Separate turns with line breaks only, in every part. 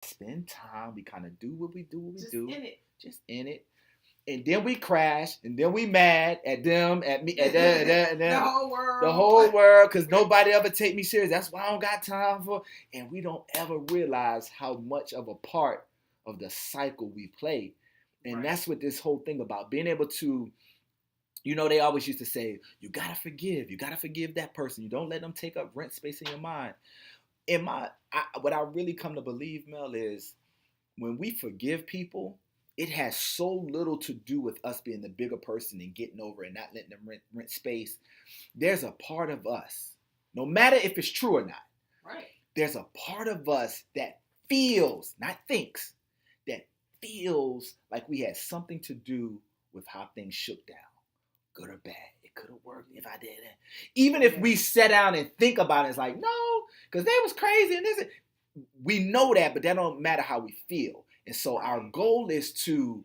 spend time. We kind of do what we do,
Just in it.
just in it. And then we crash, and then we mad at them, at me, at them, and
The
then
whole world.
the whole world, because nobody ever take me serious. That's why I don't got time for. And we don't ever realize how much of a part of the cycle we play. And
Right.
that's what this whole thing about being able to, they always used to say, you gotta forgive. You gotta forgive that person. You don't let them take up rent space in your mind. What I really come to believe, Mel, is when we forgive people, it has so little to do with us being the bigger person and getting over and not letting them rent space. There's a part of us, no matter if it's true or not,
right?
There's a part of us that feels, not thinks, that feels like we had something to do with how things shook down, good or bad. It could have worked if I did it. Even if we sat down and think about it, it's like, no, because they was crazy and this. We know that, but that don't matter how we feel. And so our goal is to,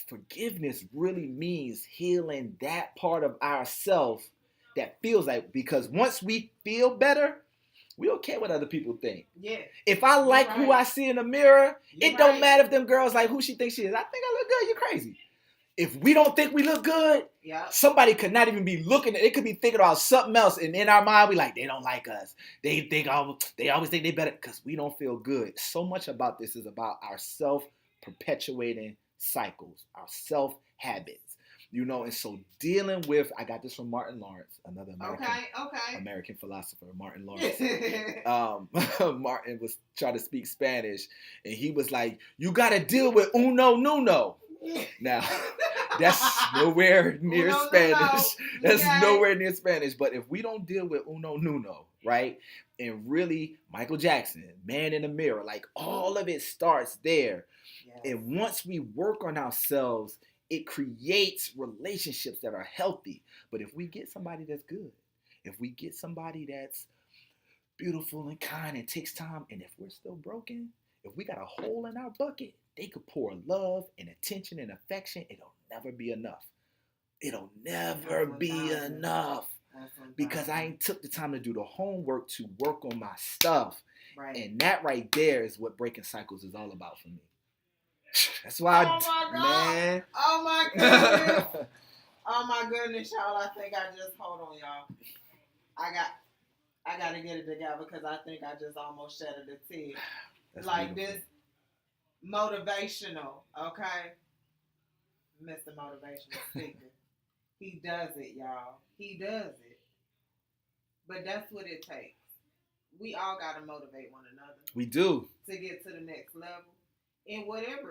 forgiveness really means healing that part of ourselves that feels like, because once we feel better, we don't care what other people think.
Yeah.
If I like who I see in the mirror, it don't matter if them girls like who she thinks she is. I think I look good. You're crazy. If we don't think we look good, somebody could not even be looking. They could be thinking about something else, and in our mind, we like, they don't like us. They always think they better because we don't feel good. So much about this is about our self-perpetuating cycles, our self-habits, And so dealing with, I got this from Martin Lawrence, another American philosopher, Martin Lawrence. Martin was trying to speak Spanish, and he was like, "You got to deal with uno nuno." Now, that's nowhere near Spanish. That's nowhere near Spanish. But if we don't deal with uno nuno, right? And really, Michael Jackson, Man in the Mirror, like all of it starts there. Yes. And once we work on ourselves, it creates relationships that are healthy. But if we get somebody that's good, if we get somebody that's beautiful and kind and takes time, and if we're still broken, if we got a hole in our bucket, they could pour love and attention and affection. It'll never be enough. It'll never be enough. Because I ain't took the time to do the homework to work on my stuff. Right. And that right there is what breaking cycles is all about for me. That's why man.
Oh my goodness. Oh my goodness, y'all. I think I just, hold on, y'all. I got to get it together because I think I just almost shattered the tea. Like beautiful. This motivational, okay? Mr. Motivational Speaker. He does it, y'all. He does it. But that's what it takes. We all got to motivate one another.
We do.
To get to the next level. In whatever